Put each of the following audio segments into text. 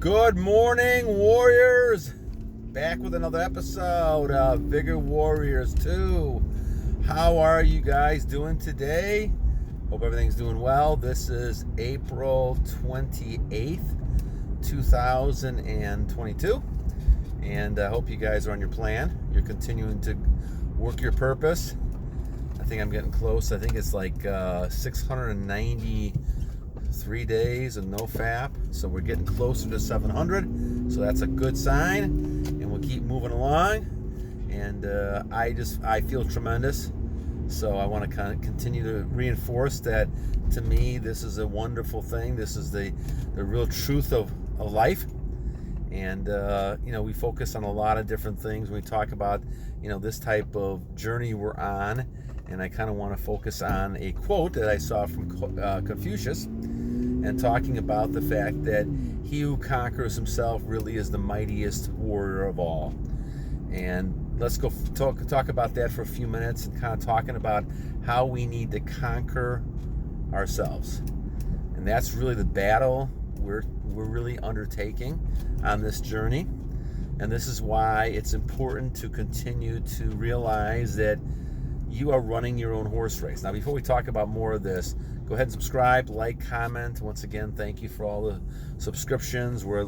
Good morning, Warriors. Back with another episode of Vigor Warriors 2. How are you guys doing today? Hope everything's doing well. This is April 28th, 2022. And I hope you guys are on your plan. You're continuing to work your purpose. I think I'm getting close. I think it's like 693 days and no FAP. So we're getting closer to 700. So that's a good sign. And we'll keep moving along. And I feel tremendous. So I want to kind of continue to reinforce that. To me, this is a wonderful thing. This is the real truth of life. And, we focus on a lot of different things when we talk about, this type of journey we're on. And I kind of want to focus on a quote that I saw from Confucius, and talking about the fact that he who conquers himself really is the mightiest warrior of all. And let's go talk about that for a few minutes, and kind of talking about how we need to conquer ourselves. And that's really the battle we're really undertaking on this journey. And this is why it's important to continue to realize that you are running your own horse race. Now, before we talk about more of this, go ahead and subscribe, like, comment. Once again, thank you for all the subscriptions. We're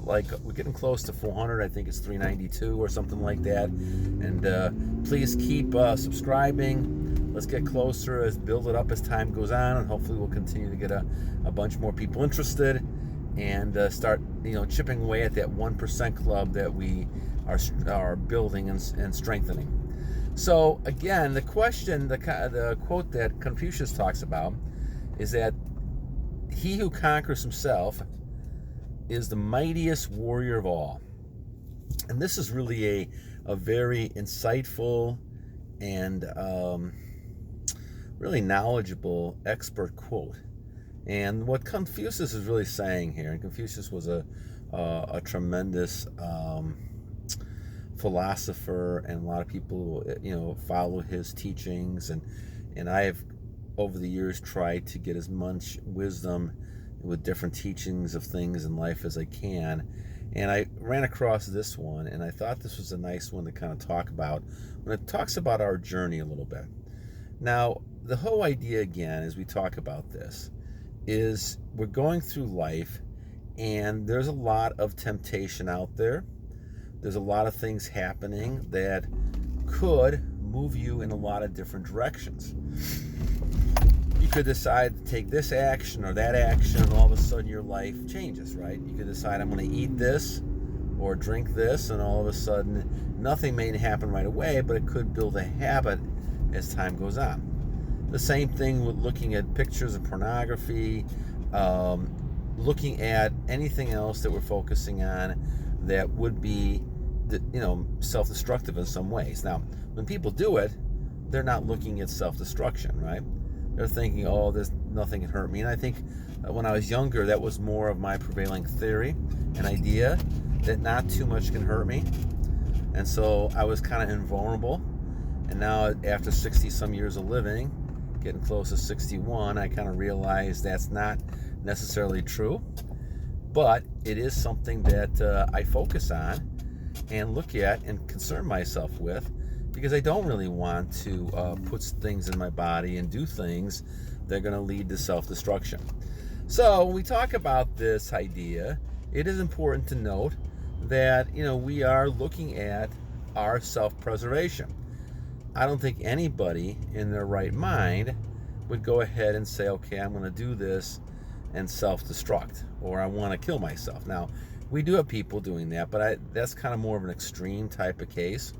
getting close to 400. I think it's 392 or something like that. And please keep subscribing. Let's get closer, build it up as time goes on, and hopefully we'll continue to get a bunch more people interested, and start chipping away at that 1% club that we are building and strengthening. So again, the question, the quote that Confucius talks about is that he who conquers himself is the mightiest warrior of all. And this is really a very insightful and really knowledgeable expert quote. And what Confucius is really saying here, and Confucius was a tremendous philosopher, and a lot of people follow his teachings, and I have over the years tried to get as much wisdom with different teachings of things in life as I can. And I ran across this one, and I thought this was a nice one to kind of talk about when it talks about our journey a little bit. Now, the whole idea, again, as we talk about this, is we're going through life, and there's a lot of temptation out there. There's a lot of things happening that could move you in a lot of different directions. You could decide to take this action or that action, and all of a sudden your life changes, right? You could decide, I'm going to eat this or drink this, and all of a sudden nothing may happen right away, but it could build a habit as time goes on. The same thing with looking at pictures of pornography, looking at anything else that we're focusing on that would be self-destructive in some ways. Now, when people do it, they're not looking at self-destruction, right? They're thinking, oh, there's nothing can hurt me. And I think when I was younger, that was more of my prevailing theory, an idea that not too much can hurt me. And so I was kind of invulnerable. And now, after 60 some years of living, getting close to 61, I kind of realized that's not necessarily true, but it is something that I focus on and look at and concern myself with, because I don't really want to put things in my body and do things that are going to lead to self-destruction. So when we talk about this idea, it is important to note that we are looking at our self-preservation. I don't think anybody in their right mind would go ahead and say, okay, I'm going to do this and self-destruct, or I want to kill myself. Now, we do have people doing that, but that's kind of more of an extreme type of case.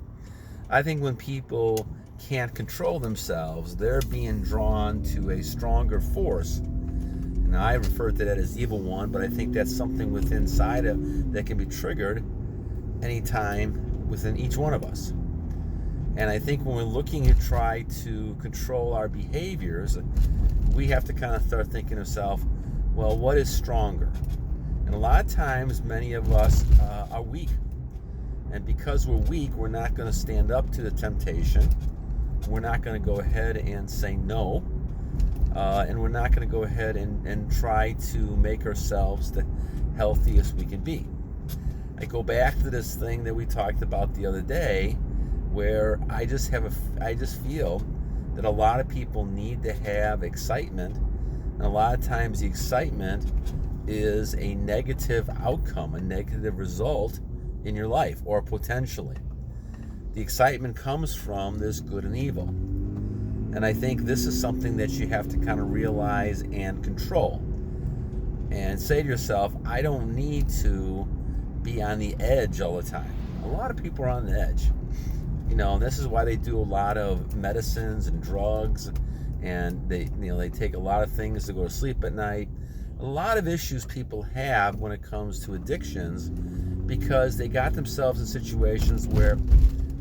I think when people can't control themselves, they're being drawn to a stronger force. And I refer to that as evil one, but I think that's something within inside that can be triggered anytime within each one of us. And I think when we're looking to try to control our behaviors, we have to kind of start thinking to ourselves, well, what is stronger? And a lot of times, many of us are weak. And because we're weak, we're not going to stand up to the temptation. We're not going to go ahead and say no. And we're not going to go ahead and try to make ourselves the healthiest we can be. I go back to this thing that we talked about the other day, where I just feel that a lot of people need to have excitement, and a lot of times the excitement is a negative outcome, a negative result in your life, or potentially. The excitement comes from this good and evil. And I think this is something that you have to kind of realize and control. And say to yourself, I don't need to be on the edge all the time. A lot of people are on the edge. And this is why they do a lot of medicines and drugs, and they take a lot of things to go to sleep at night. A lot of issues people have when it comes to addictions, because they got themselves in situations where,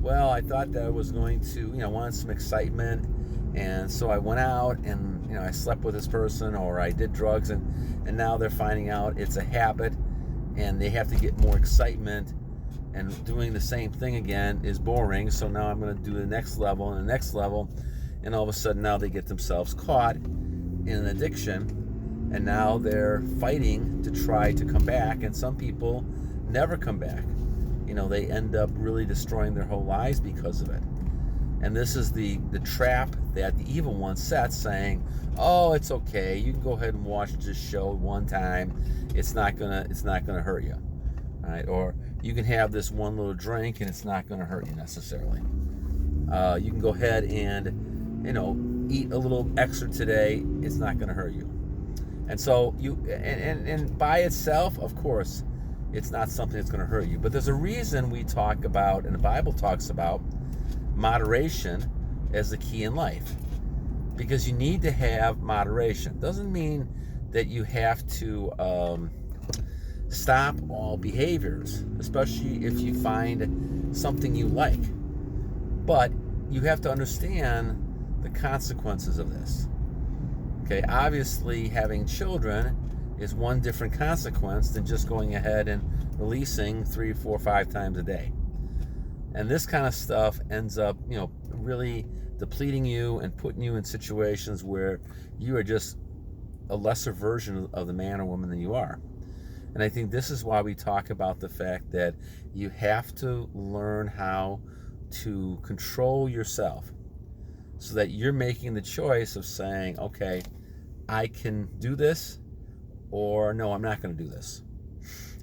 well, I thought that I was going to, wanted some excitement, and so I went out and, I slept with this person, or I did drugs, and now they're finding out it's a habit, and they have to get more excitement, and doing the same thing again is boring, so now I'm going to do the next level and the next level, and all of a sudden now they get themselves caught in an addiction, and now they're fighting to try to come back, and some people never come back. They end up really destroying their whole lives because of it. And this is the trap that the evil one sets, saying, oh, it's okay, you can go ahead and watch this show one time, it's not gonna hurt you, right? Or you can have this one little drink and it's not gonna hurt you necessarily. You can go ahead and eat a little extra today, it's not gonna hurt you. And so and by itself, of course, it's not something that's going to hurt you. But there's a reason we talk about, and the Bible talks about, moderation as the key in life. Because you need to have moderation. Doesn't mean that you have to stop all behaviors, especially if you find something you like. But you have to understand the consequences of this. Okay, obviously having children is one different consequence than just going ahead and releasing 3, 4, 5 times a day. And this kind of stuff ends up, really depleting you and putting you in situations where you are just a lesser version of the man or woman than you are. And I think this is why we talk about the fact that you have to learn how to control yourself, so that you're making the choice of saying, okay, I can do this, or no, I'm not going to do this.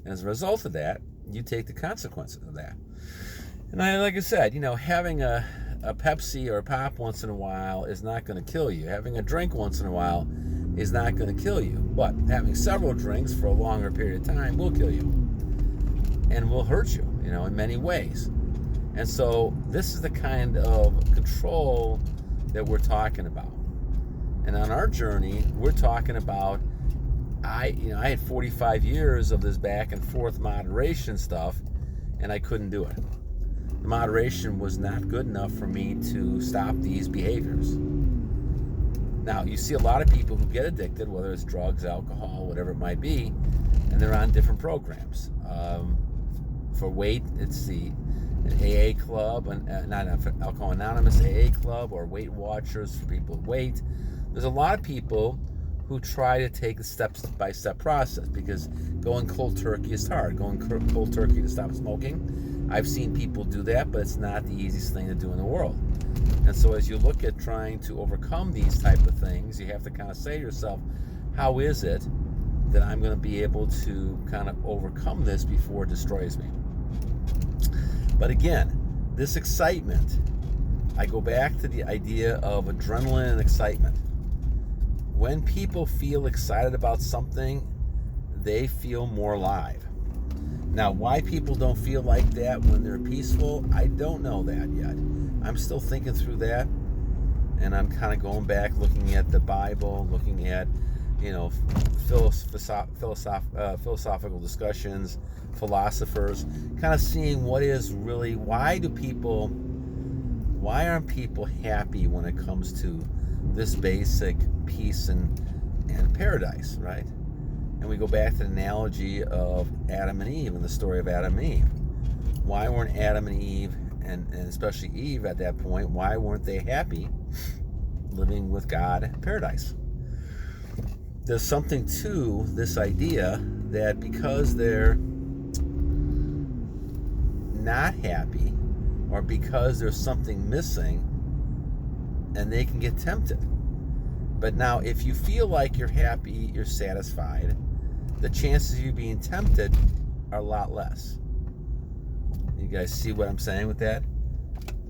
And as a result of that, you take the consequences of that. And like I said, having a Pepsi or a pop once in a while is not going to kill you. Having a drink once in a while is not going to kill you. But having several drinks for a longer period of time will kill you and will hurt you, in many ways. And so this is the kind of control that we're talking about. And on our journey, we're talking about, I had 45 years of this back and forth moderation stuff, and I couldn't do it. The moderation was not good enough for me to stop these behaviors. Now, you see a lot of people who get addicted, whether it's drugs, alcohol, whatever it might be, and they're on different programs. For weight, it's an AA club, not Alcohol Anonymous AA club, or Weight Watchers for people with weight. There's a lot of people who try to take a step-by-step process, because going cold turkey is hard. Going cold turkey to stop smoking, I've seen people do that, but it's not the easiest thing to do in the world. And so as you look at trying to overcome these type of things, you have to kind of say to yourself, how is it that I'm going to be able to kind of overcome this before it destroys me? But again, this excitement, I go back to the idea of adrenaline and excitement. When people feel excited about something, they feel more alive. Now, why people don't feel like that when they're peaceful, I don't know that yet. I'm still thinking through that, and I'm kind of going back, looking at the Bible, looking at, philosophical discussions, philosophers, kind of seeing what is really, why aren't people happy when it comes to this basic peace and paradise, right? And we go back to the analogy of Adam and Eve and the story of Adam and Eve. Why weren't Adam and Eve, and especially Eve at that point, why weren't they happy living with God in paradise? There's something to this idea that because they're not happy or because there's something missing, and they can get tempted. But now, if you feel like you're happy, you're satisfied, the chances of you being tempted are a lot less. You guys see what I'm saying with that?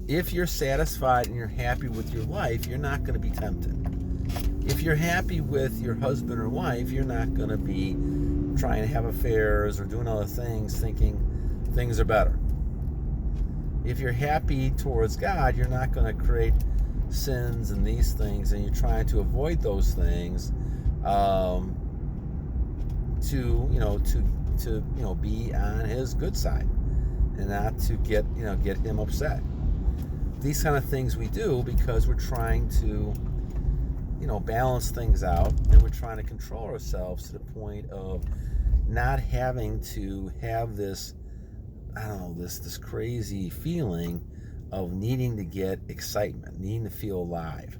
If you're satisfied and you're happy with your life, you're not going to be tempted. If you're happy with your husband or wife, you're not going to be trying to have affairs or doing other things thinking things are better. If you're happy towards God, you're not going to create sins and these things, and you're trying to avoid those things to be on his good side and not to get him upset. These kind of things we do because we're trying to balance things out, and we're trying to control ourselves to the point of not having to have this this crazy feeling of needing to get excitement, needing to feel alive.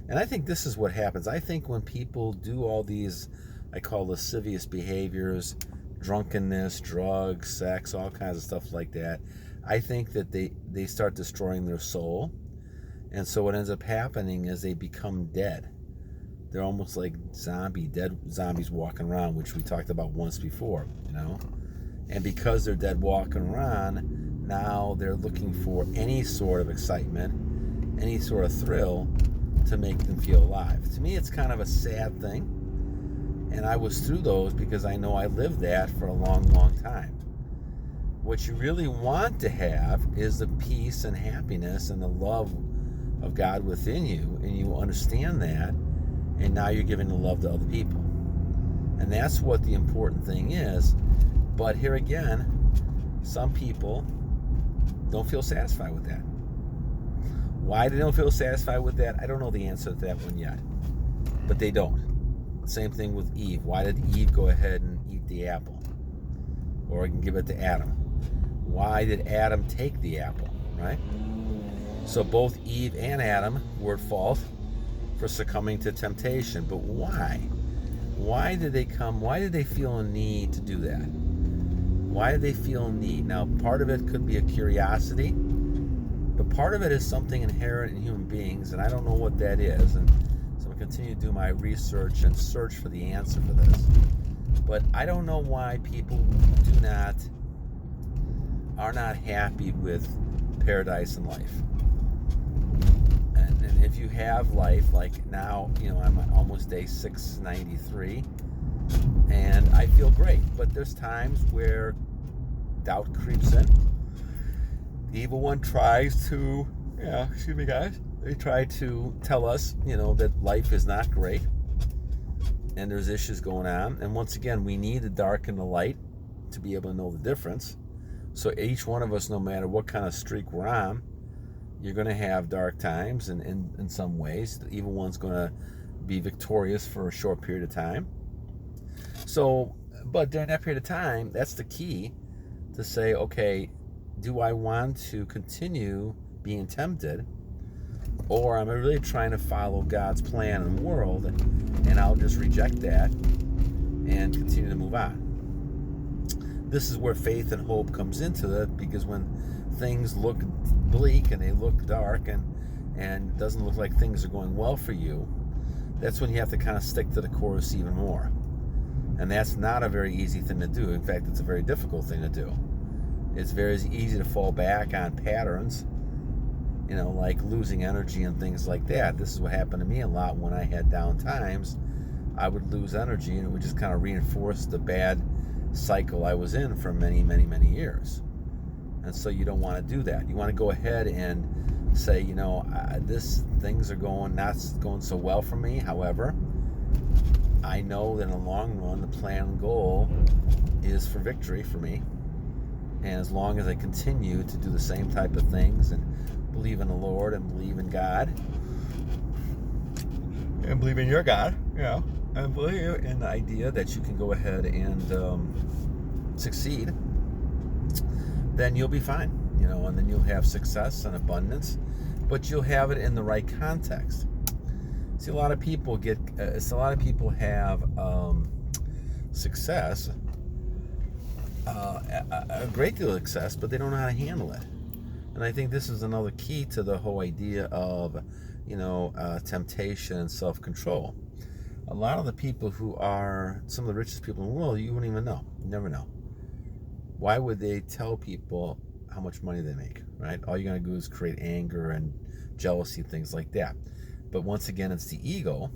And I think this is what happens. I think when people do all these, I call lascivious behaviors, drunkenness, drugs, sex, all kinds of stuff like that, I think that they start destroying their soul. And so what ends up happening is they become dead. They're almost like dead zombies walking around, which we talked about once before, And because they're dead walking around, now they're looking for any sort of excitement, any sort of thrill to make them feel alive. To me, it's kind of a sad thing. And I was through those because I know I lived that for a long, long time. What you really want to have is the peace and happiness and the love of God within you, and you understand that, and now you're giving the love to other people. And that's what the important thing is. But here again, some people don't feel satisfied with that. Why they don't feel satisfied with that, I don't know the answer to that one yet. But they don't. Same thing with Eve. Why did Eve go ahead and eat the apple? Or I can give it to Adam. Why did Adam take the apple, right? So both Eve and Adam were at fault for succumbing to temptation. But why? Why did they feel a need to do that? Why did they feel a need? Now, part of it could be a curiosity, but part of it is something inherent in human beings, and I don't know what that is. And so I'm going to continue to do my research and search for the answer for this. But I don't know why people are not happy with paradise and life. And if you have life, like now, I'm almost day 693, and I feel great. But there's times where doubt creeps in. The evil one tries to, excuse me guys, they try to tell us, that life is not great, and there's issues going on. And once again, we need the dark and the light to be able to know the difference. So each one of us, no matter what kind of streak we're on, you're going to have dark times, and in some ways, the evil one's going to be victorious for a short period of time. So, but during that period of time, that's the key to say, okay, do I want to continue being tempted, or am I really trying to follow God's plan in the world, and I'll just reject that and continue to move on? This is where faith and hope comes into it, because when things look bleak and they look dark and it doesn't look like things are going well for you, that's when you have to kind of stick to the course even more. And that's not a very easy thing to do. In fact, it's a very difficult thing to do. It's very easy to fall back on patterns, like losing energy and things like that. This is what happened to me a lot when I had down times. I would lose energy, and it would just kind of reinforce the bad cycle I was in for many, many, many years. And so you don't want to do that. You want to go ahead and say, things are not going so well for me. However, I know that in the long run, the plan and goal is for victory for me. And as long as I continue to do the same type of things and believe in the Lord and believe in God and believe in your God, and believe in the idea that you can go ahead and succeed, then you'll be fine, and then you'll have success and abundance, but you'll have it in the right context. See, a lot of people have success a great deal of success, but they don't know how to handle it. And I think this is another key to the whole idea of, temptation and self-control. A lot of the people who are some of the richest people in the world, you wouldn't even know. You never know. Why would they tell people how much money they make, right? All you're going to do is create anger and jealousy, things like that. But once again, it's the ego,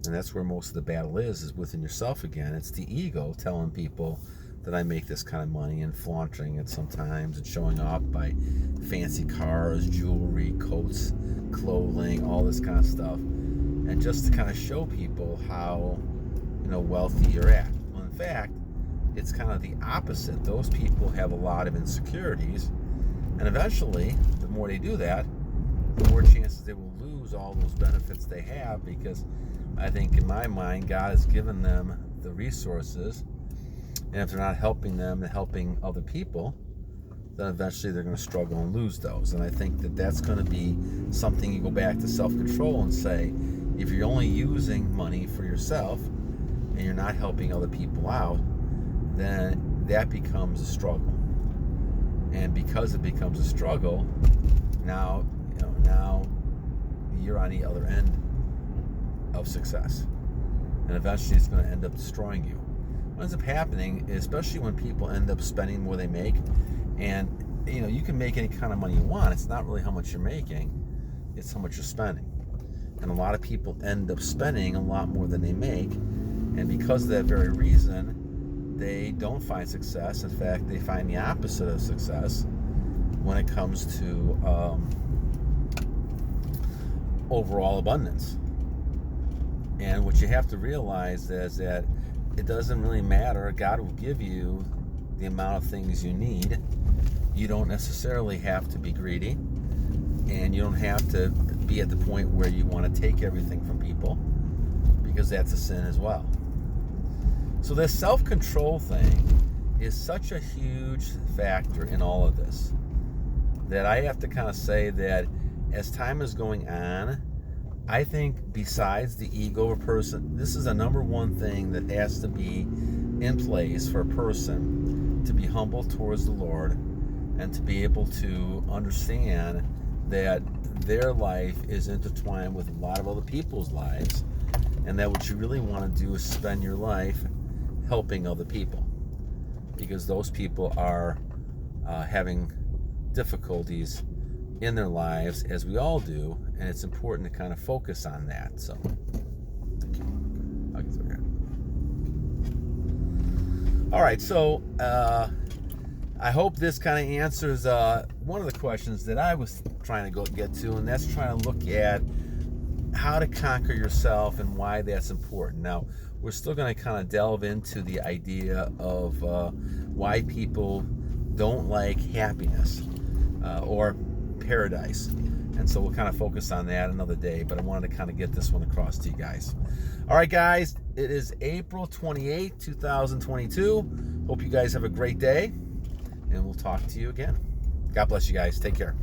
and that's where most of the battle is within yourself again. It's the ego telling people that I make this kind of money and flaunting it sometimes and showing off by fancy cars, jewelry, coats, clothing, all this kind of stuff. And just to kind of show people how, wealthy you're at. Well, in fact, it's kind of the opposite. Those people have a lot of insecurities, and eventually, the more they do that, the more chances they will lose all those benefits they have, because I think in my mind, God has given them the resources, and if they're not helping them and helping other people, then eventually they're going to struggle and lose those. And I think that that's going to be something you go back to self-control and say, if you're only using money for yourself and you're not helping other people out, then that becomes a struggle. And because it becomes a struggle, now you're on the other end of success. And eventually it's going to end up destroying you. What ends up happening, especially when people end up spending more than they make, and you can make any kind of money you want. It's not really how much you're making, it's how much you're spending. And a lot of people end up spending a lot more than they make, and because of that very reason, they don't find success. In fact, they find the opposite of success when it comes to overall abundance. And what you have to realize is that it doesn't really matter. God will give you the amount of things you need. You don't necessarily have to be greedy, and you don't have to be at the point where you want to take everything from people, because that's a sin as well. So this self-control thing is such a huge factor in all of this that I have to kind of say that as time is going on, I think besides the ego of a person, this is a number one thing that has to be in place for a person to be humble towards the Lord and to be able to understand that their life is intertwined with a lot of other people's lives, and that what you really want to do is spend your life helping other people, because those people are having difficulties in their lives, as we all do, and it's important to kind of focus on that. So I'll get through here. All right, so I hope this kind of answers one of the questions that I was trying to get to, and that's trying to look at how to conquer yourself and why that's important. Now, we're still going to kind of delve into the idea of why people don't like happiness or paradise. And so we'll kind of focus on that another day, but I wanted to kind of get this one across to you guys. All right, guys, it is April 28th, 2022. Hope you guys have a great day, and we'll talk to you again. God bless you guys. Take care.